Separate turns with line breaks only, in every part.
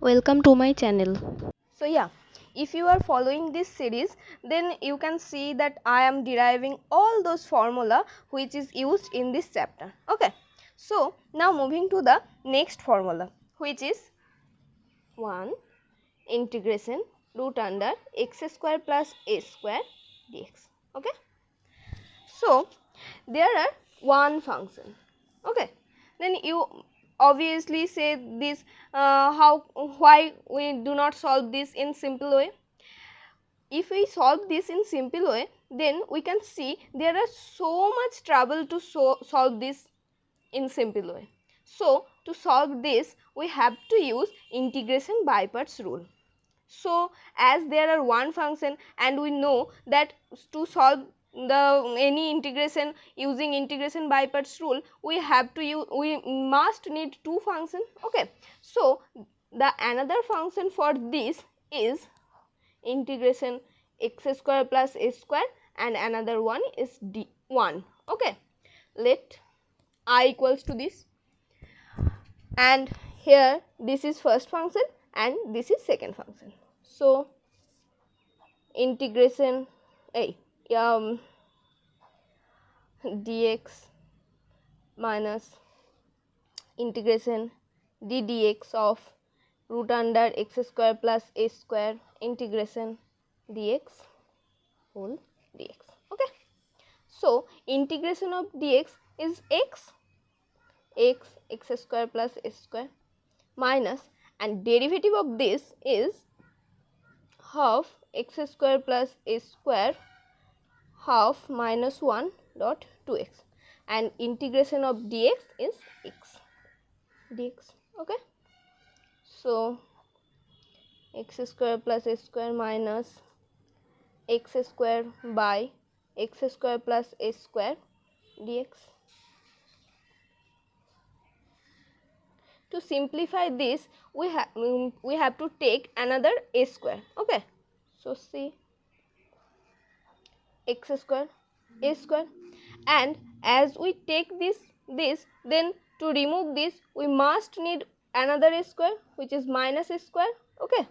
Welcome to my channel.
So yeah, if you are following this series, then you can see that I am deriving all those formula which is used in this chapter. Okay, so now moving to the next formula, which is 1 integration root under x square plus a square dx. Okay, so there are one function. Okay, then you obviously say this, why we do not solve this in simple way. If we solve this in simple way, then we can see there are so much trouble to solve this in simple way. So to solve this, we have to use integration by parts rule. So as there are one function and we know that to solve the any integration using integration by parts rule, we must need two functions. Okay, so the another function for this is integration x square plus a square, and another one is d1. Okay, let I equals to this, and here this is first function and this is second function. So integration dx minus integration ddx of root under x square plus a square integration dx whole dx. Okay, so integration of dx is x square plus a square minus, and derivative of this is half x square plus a square half minus 1 dot 2x, and integration of dx is x dx. Okay, so x square plus a square minus x square by x square plus a square dx. To simplify this, we have to take another a square. Okay, so see x square a square, and as we take this then to remove this we must need another a square, which is minus a square. Okay,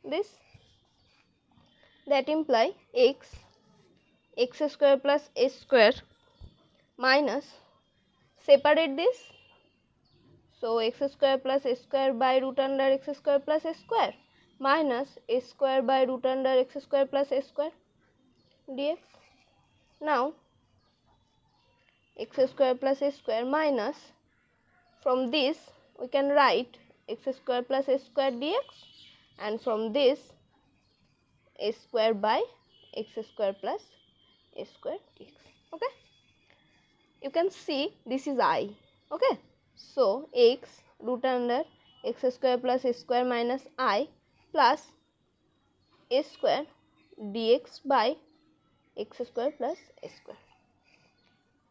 this that imply x square plus a square minus, separate this, so x square plus a square by root under x square plus a square minus a square by root under x square plus a square dx. Now x square plus a square minus, from this we can write x square plus a square dx, and from this a square by x square plus a square dx. Okay, you can see this is I. Okay, so x root under x square plus a square minus I plus a square dx by x square plus a square.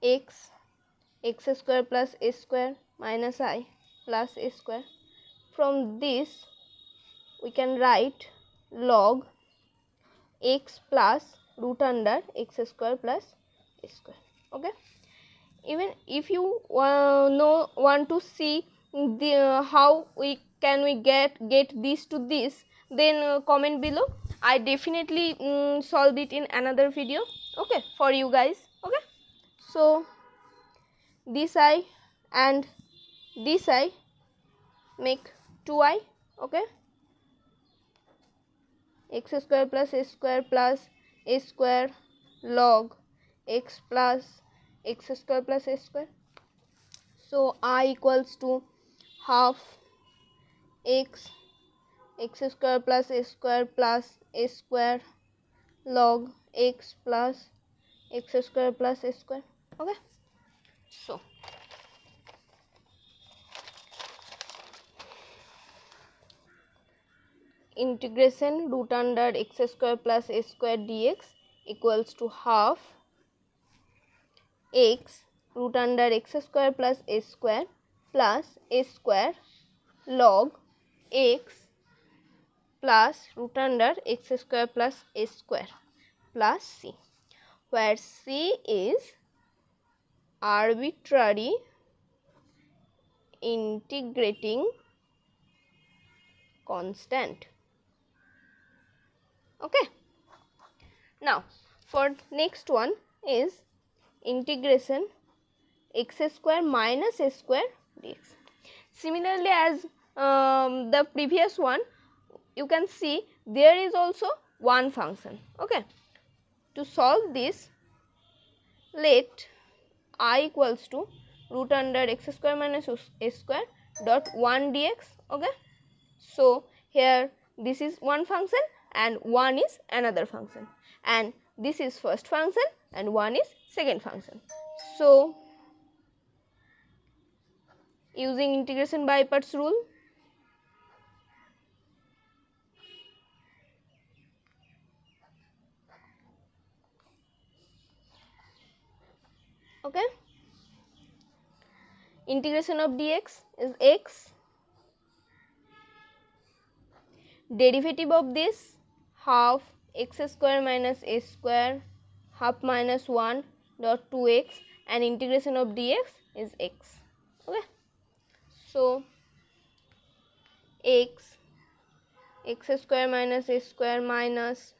x square plus a square minus I plus a square. From this we can write log x plus root under x square plus a square. Okay, even if you want to see the how we get this to this, then comment below. I definitely solve it in another video. Okay, for you guys. Okay, so this I and this I make 2I. Okay, x square plus a square log x plus x square plus a square. So I equals to half x square plus a square log x plus x square plus a square. Okay, so integration root under x square plus a square dx equals to half x root under x square plus a square log x plus root under x square plus a square plus c, where c is arbitrary integrating constant. Okay. Now for next one is integration x square minus a square dx. Similarly as the previous one, you can see there is also one function. Okay. To solve this, let I equals to root under x square minus a square dot 1 dx. Okay. So here this is one function and one is another function, and this is first function and one is second function. So using integration by parts rule, okay, integration of dx is x, derivative of this half x square minus a square half minus 1 dot 2x, and integration of dx is x. Okay. So x square minus a square minus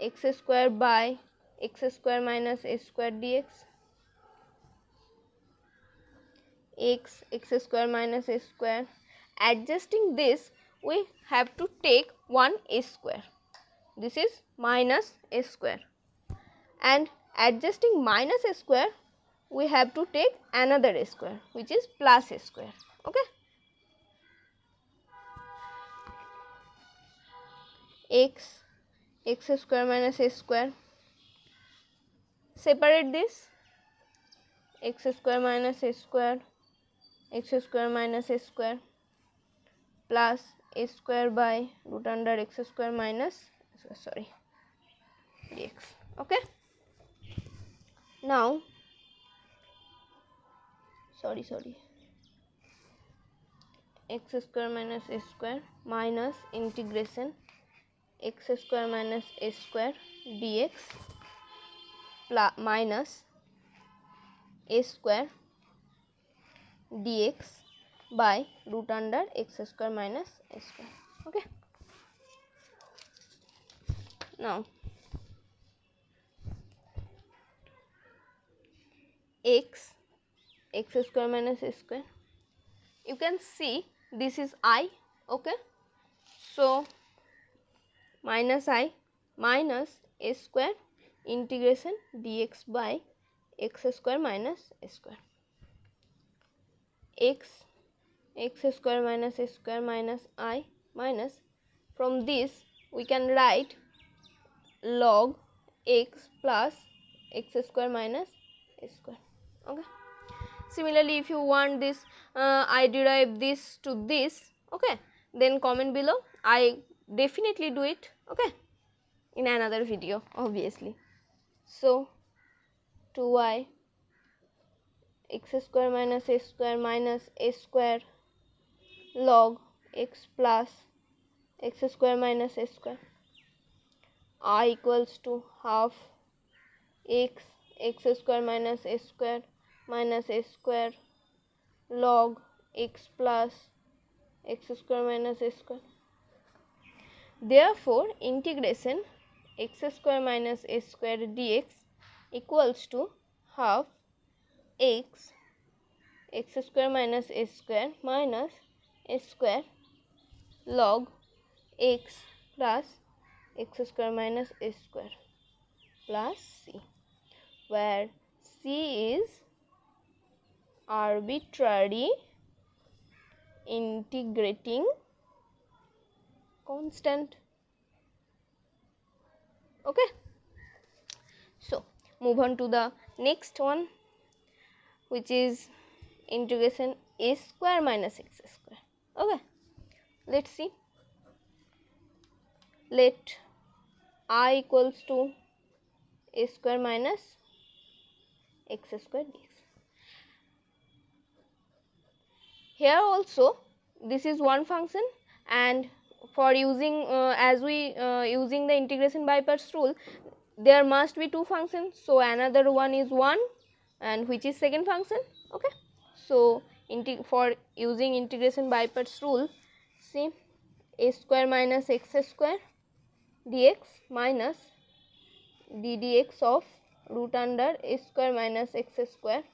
x square by x square minus a square dx, x square minus a square. Adjusting this, we have to take one a square. This is minus a square, and adjusting minus a square, we have to take another a square, which is plus a square. Okay. x square minus a square. Separate this, x square minus a square, x square minus a square plus a square by root under x square minus dx. Okay. Now x square minus a square minus integration x square minus a square dx plus minus a square dx by root under x square minus a square. Okay. Now x square minus a square, you can see this is I. Okay. So minus I minus a square integration dx by x square minus a square, x square minus a square minus I minus, from this we can write log x plus x square minus a square. Okay. Similarly, if you want this I derive this to this, okay, then comment below. I definitely do it, okay, in another video obviously. So 2y x square minus a square minus a square log x plus x square minus a square, I equals to half x square minus a square minus a square log x plus x square minus a square. Therefore integration x square minus a square dx equals to half x square minus a square minus a square log x plus x square minus a square plus c, where c is arbitrary integrating constant. Okay. So move on to the next one, which is integration a square minus x square. Okay. Let's see. Let I equals to a square minus x square dx. Here also this is one function, and for using as we using the integration by parts rule, there must be two functions. So another one is 1, and which is second function. Okay. So for using integration by parts rule, see a square minus x square dx minus d dx of root under a square minus x square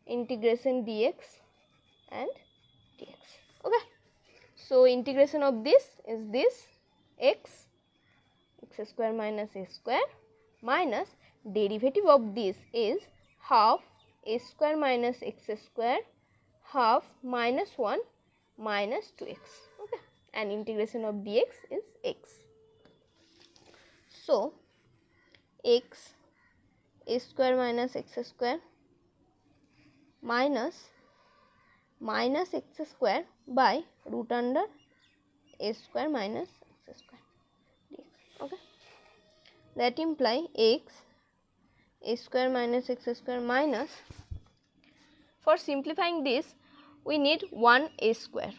integration dx and dx. Okay, so integration of this is this x square minus a square minus derivative of this is half a square minus x square half minus 1 minus 2x. Okay, and integration of dx is x. So x a square minus x square minus x square by root under a square minus x square dx. Okay, that imply x a square minus x square minus, for simplifying this we need 1 a square.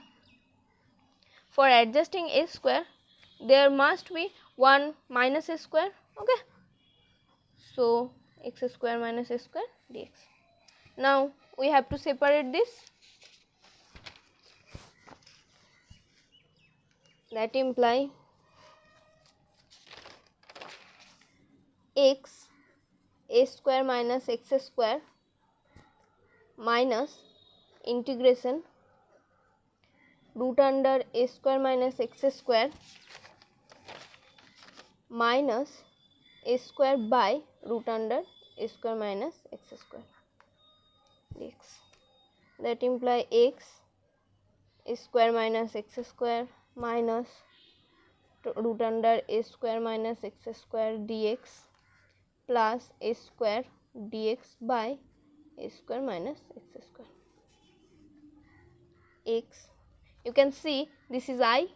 For adjusting a square there must be 1 minus a square. Okay, so x square minus a square dx. Now we have to separate this. That imply x a square minus x square minus integration root under a square minus x square minus a square by root under a square minus x square dx. That imply x a square minus x square minus root under a square minus x square dx plus a square dx by a square minus x square. X, you can see this is I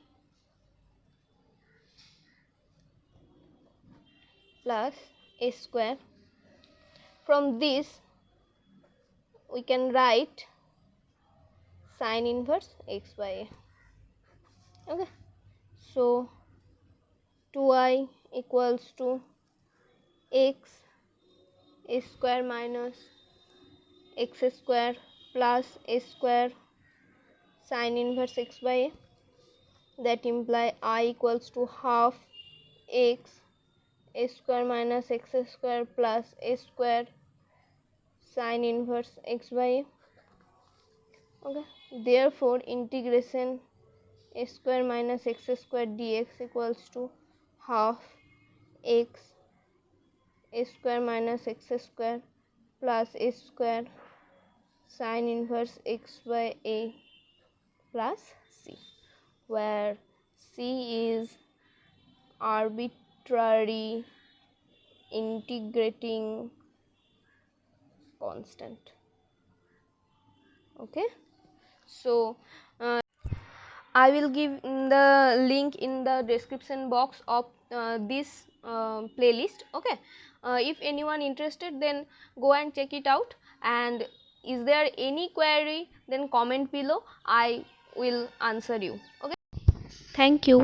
plus a square. From this we can write sin inverse x by a. Okay, so 2i equals to x a square minus x square plus a square sin inverse x by a. That imply I equals to half x a square minus x square plus a square sin inverse x by a. Okay, therefore integration a square minus x square dx equals to half x a square minus x square plus a square sin inverse x by a plus c, where c is arbitrary integrating constant. Okay, so I will give the link in the description box of this playlist. Okay, if anyone interested then go and check it out, and is there any query then comment below, I will answer you. Okay, thank you.